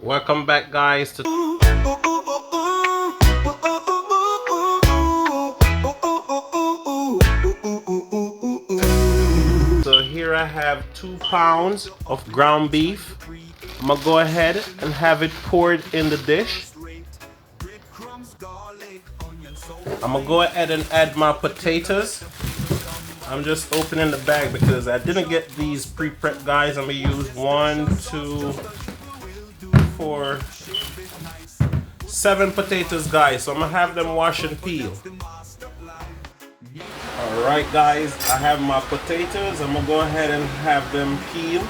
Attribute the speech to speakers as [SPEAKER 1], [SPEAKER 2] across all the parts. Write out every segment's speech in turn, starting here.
[SPEAKER 1] Welcome back, guys, to so here I have 2 pounds of ground beef. I'm gonna go ahead and have it poured in the dish. I'm gonna go ahead and add my potatoes. I'm just opening the bag because I didn't get these pre-prepped, guys. I'm gonna use 1, 2, 4, 7 potatoes, guys. So I'm gonna have them wash and peel. Alright, guys, I have my potatoes. I'm gonna go ahead and have them peel.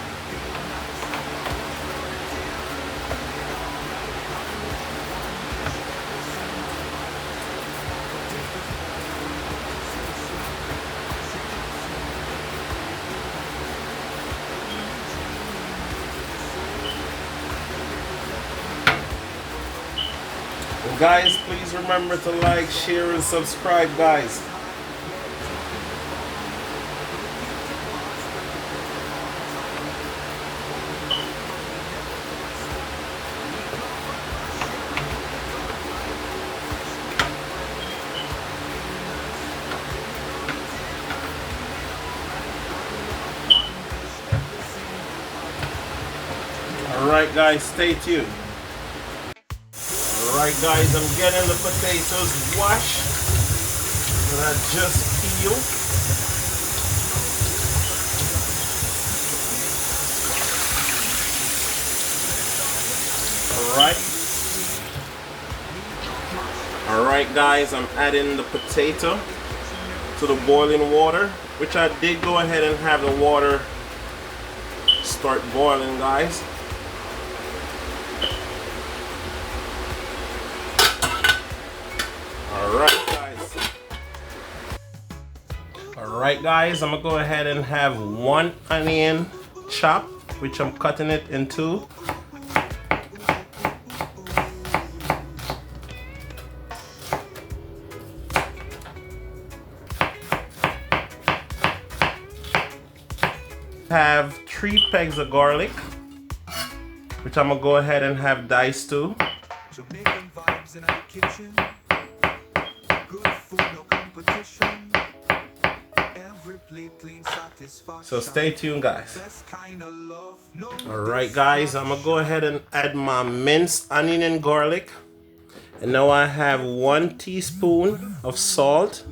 [SPEAKER 1] Guys, please remember to like, share, and subscribe, guys. Alright, guys, stay tuned. Alright, guys, I'm getting the potatoes washed that I just peeled. Alright, guys, I'm adding the potato to the boiling water, which I did go ahead and have the water start boiling, guys. Alright, guys, I'm gonna go ahead and have 1 onion chopped, which I'm cutting it in 2. Have 3 pegs of garlic, which I'm gonna go ahead and have diced too. Jamaican vibes in our kitchen. Good food, no competition. Every plate clean, satisfaction. So stay tuned, guys. Alright, guys, I'm gonna go ahead and add my minced onion and garlic. And now I have 1 teaspoon of salt,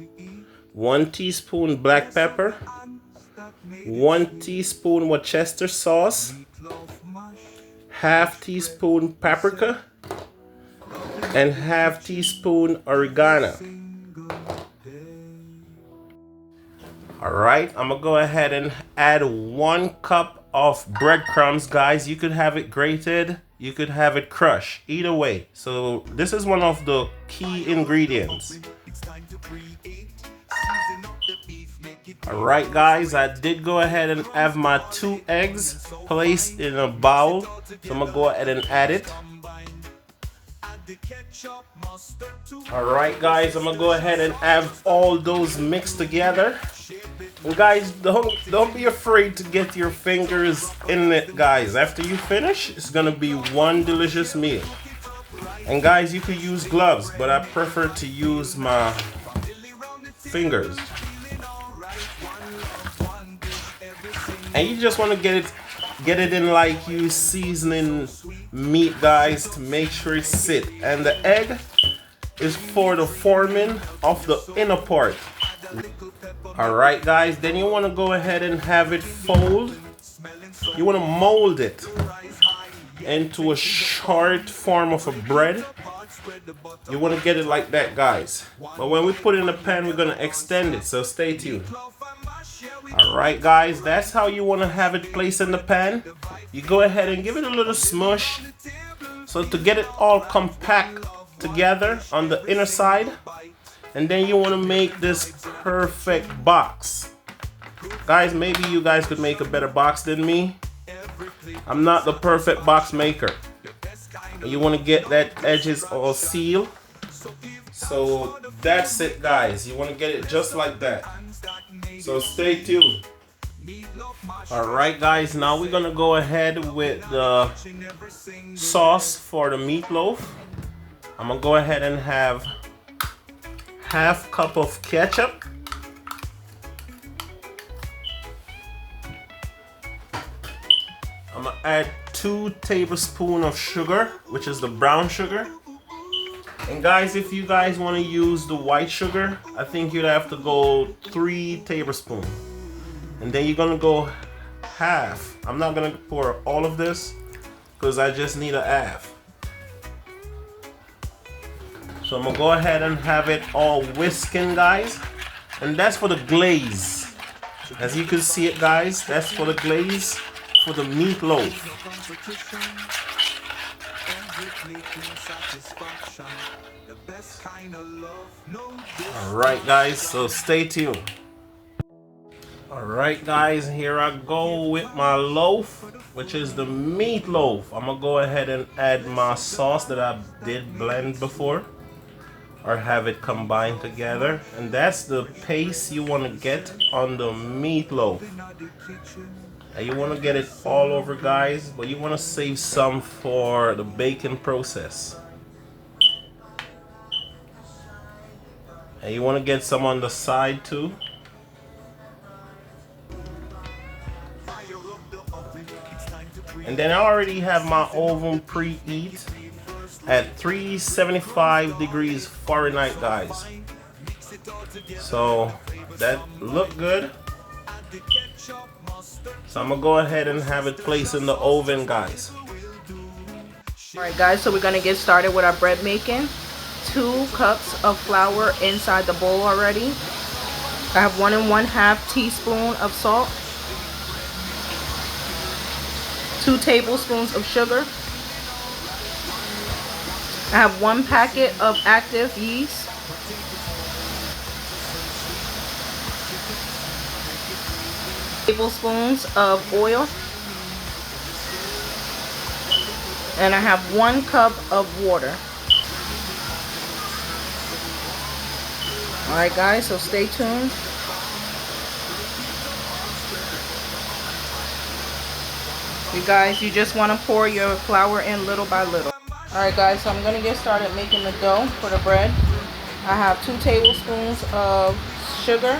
[SPEAKER 1] 1 teaspoon black pepper, 1 teaspoon Worcestershire sauce, half teaspoon paprika, and half teaspoon oregano. Alright, I'm gonna go ahead and add 1 cup of breadcrumbs, guys. You could have it grated, you could have it crushed, either way. So this is one of the key ingredients. Alright, guys, I did go ahead and have my 2 eggs placed in a bowl. So I'm gonna go ahead and add it. Alright, guys, I'm gonna go ahead and have all those mixed together. And guys, don't be afraid to get your fingers in it, guys. After you finish, it's gonna be one delicious meal. And guys, you could use gloves, but I prefer to use my fingers. And you just want to get it in like you seasoning meat, guys, to make sure it sit. And the egg is for the forming of the inner part. Alright, guys, then you want to go ahead and have it fold. You want to mold it into a short form of a bread. You want to get it like that, guys. But when we put it in the pan, we're going to extend it, so stay tuned. Alright, guys, that's how you want to have it placed in the pan. You go ahead and give it a little smush, so to get it all compact together on the inner side. And then you want to make this perfect box. Guys, maybe you guys could make a better box than me. I'm not the perfect box maker. You want to get that edges all sealed. So that's it, guys. You want to get it just like that. So stay tuned. Alright guys, now we're gonna go ahead with the sauce for the meatloaf. I'm gonna go ahead and have half cup of ketchup. I'm gonna add 2 tablespoons of sugar, which is the brown sugar. And guys, if you guys want to use the white sugar, I think you'd have to go 3 tablespoons. And then you're gonna go half. I'm not gonna pour all of this because I just need a half. So I'm gonna go ahead and have it all whisking, guys. And that's for the glaze. As you can see it, guys, that's for the glaze for the meatloaf. Alright guys, so stay tuned. Alright guys, here I go with my loaf, which is the meatloaf. I'm gonna go ahead and add my sauce that I did blend before, or have it combined together. And that's the paste you want to get on the meatloaf. And you want to get it all over, guys, but you want to save some for the baking process. And you want to get some on the side too. And then I already have my oven preheat at 375 degrees Fahrenheit, guys. So that look good. So I'm gonna go ahead and have it placed in the oven, guys.
[SPEAKER 2] Alright guys, so we're gonna get started with our bread making. 2 cups of flour inside the bowl already. I have 1 1/2 teaspoon of salt, 2 tablespoons of sugar. I have 1 packet of active yeast, tablespoons of oil, and I have 1 cup of water. Alright guys, so stay tuned. You guys, you just want to pour your flour in little by little. Alright guys, so I'm going to get started making the dough for the bread. I have 2 tablespoons of sugar,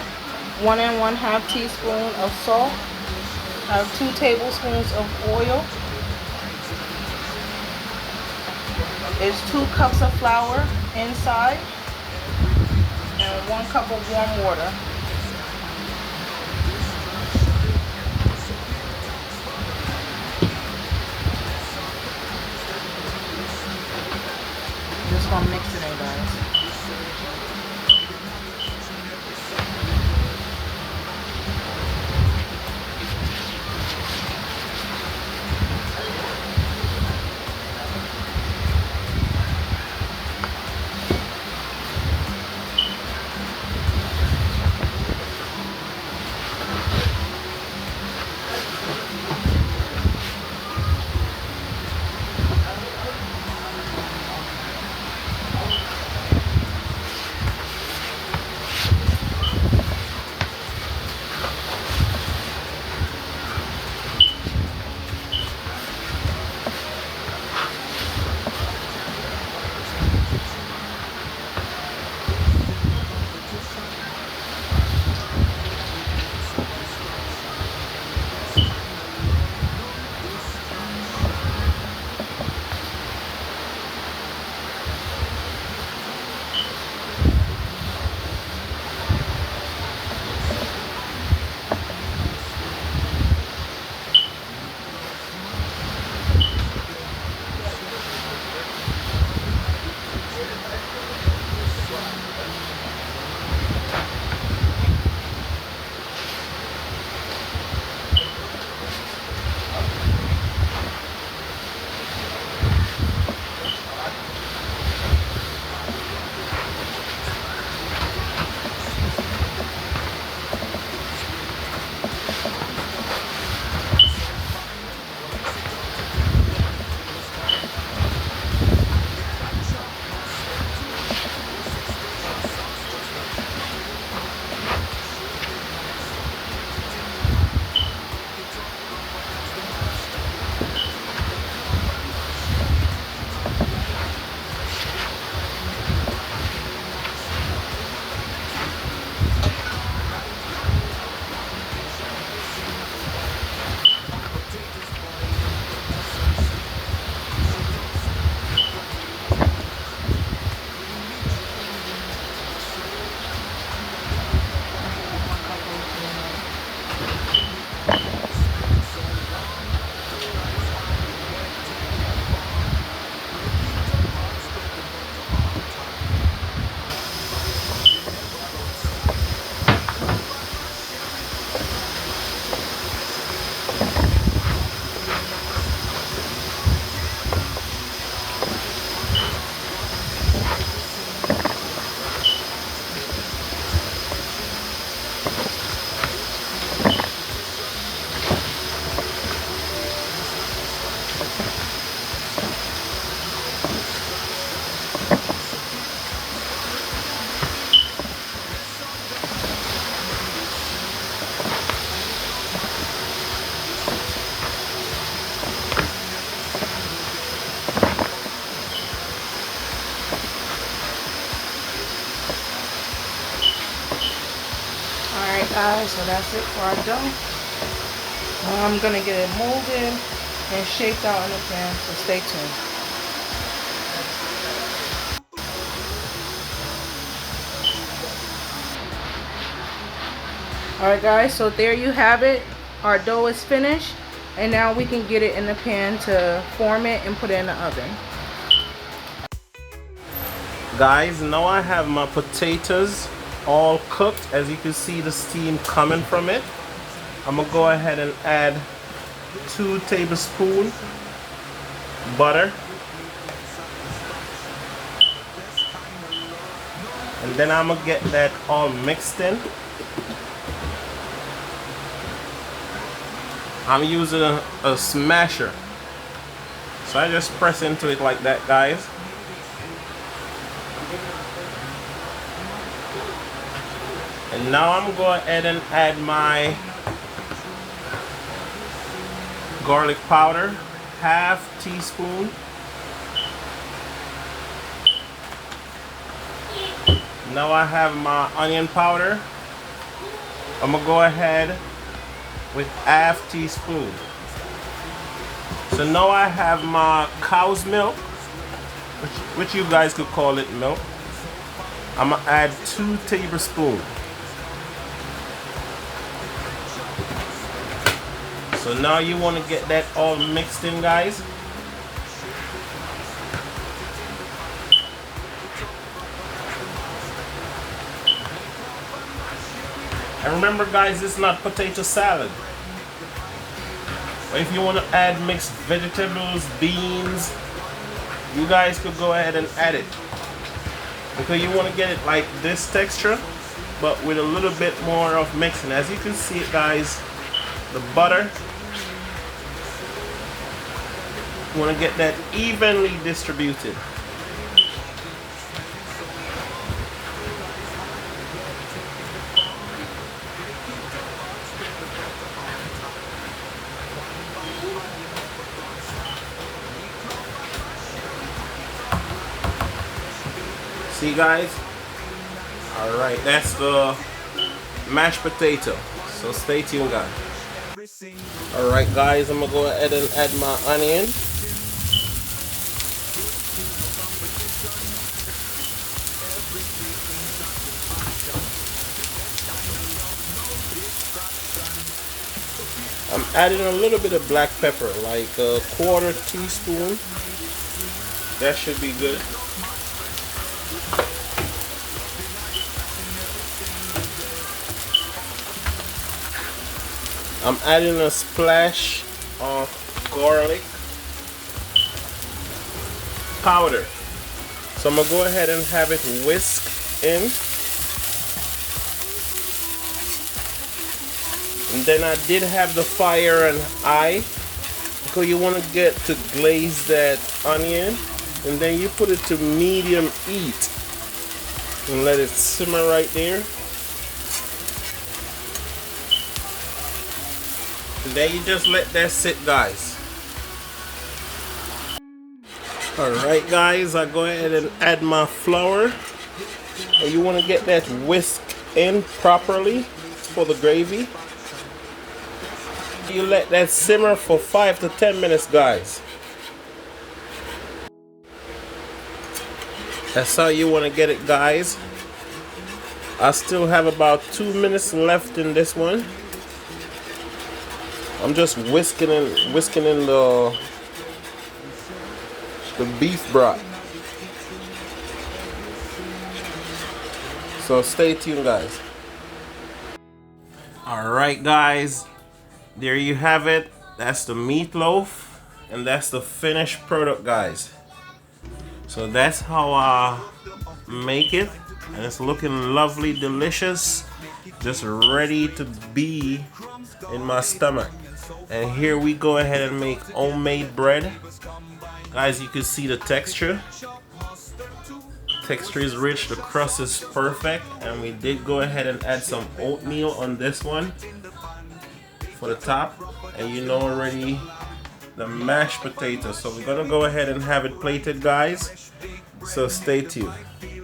[SPEAKER 2] 1 1/2 teaspoon of salt. I have 2 tablespoons of oil. It's 2 cups of flour inside and 1 cup of warm water. Just gonna mix it in, guys. Guys, so that's it for our dough. I'm gonna get it molded and shaped out in the pan, so stay tuned. Alright guys, so there you have it. Our dough is finished, and now we can get it in the pan to form it and put it in the oven.
[SPEAKER 1] Guys, now I have my potatoes all cooked. As you can see the steam coming from it. I'm gonna go ahead and add 2 tablespoons butter, and then I'm gonna get that all mixed in. I'm using a smasher, so I just press into it like that, guys. And now I'm going to go ahead and add my garlic powder, ½ teaspoon. Now I have my onion powder. I'm going to go ahead with ½ teaspoon. So now I have my cow's milk, which you guys could call it milk. I'm going to add 2 tablespoons. So now you want to get that all mixed in, guys. And remember, guys, it's not potato salad. But if you want to add mixed vegetables, beans, you guys could go ahead and add it. Because you want to get it like this texture, but with a little bit more of mixing. As you can see it, guys, the butter, you want to get that evenly distributed. See, guys? Alright, that's the mashed potato. So stay tuned, guys. Alright, guys, I'm going to go ahead and add my onion. I'm adding a little bit of black pepper, like a ¼ teaspoon. That should be good. I'm adding a splash of garlic powder. So I'm going to go ahead and have it whisk in. And then I did have the fire on high, because you want to get to glaze that onion, and then you put it to medium heat and let it simmer right there. And then you just let that sit, guys. Alright, guys, I go ahead and add my flour. And you want to get that whisk in properly for the gravy. You let that simmer for 5 to 10 minutes, guys. That's how you want to get it, guys. I still have about 2 minutes left in this one. I'm just whisking in the beef broth. So stay tuned, guys. Alright, guys. There you have it. That's the meatloaf, and that's the finished product, guys. So that's how I make it, and it's looking lovely, delicious, just ready to be in my stomach. And here we go ahead and make homemade bread. Guys, you can see the texture. Texture is rich, the crust is perfect, and we did go ahead and add some oatmeal on this one for the top, and you know already the mashed potato. So we're gonna go ahead and have it plated, guys, so stay tuned.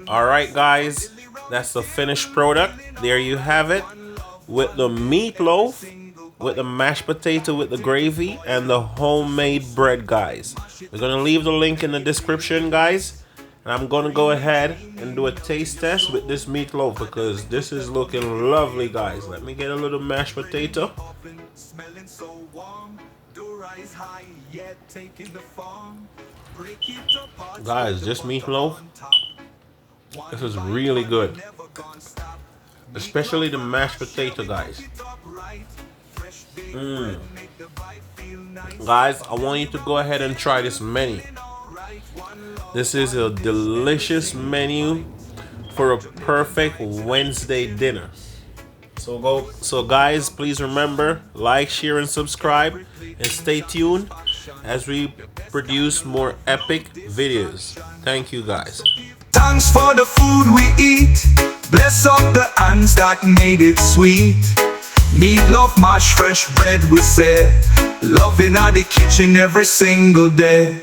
[SPEAKER 1] Alright, guys, that's the finished product. There you have it. with the meatloaf, with the mashed potato, with the gravy, and the homemade bread, guys. We're gonna leave the link in the description, guys. And I'm gonna go ahead and do a taste test with this meatloaf because this is looking lovely, guys. Let me get a little mashed potato. Guys, this meatloaf, this is really good. Especially the mashed potato, guys. Guys, I want you to go ahead and try this menu. This is a delicious menu for a perfect Wednesday dinner. So guys, please remember, like, share, and subscribe, and stay tuned as we produce more epic videos. Thank you, guys.
[SPEAKER 3] Thanks for the food we eat. Bless up the hands that made it sweet. Meatloaf, mashed fresh bread, we say. Loving at the kitchen every single day.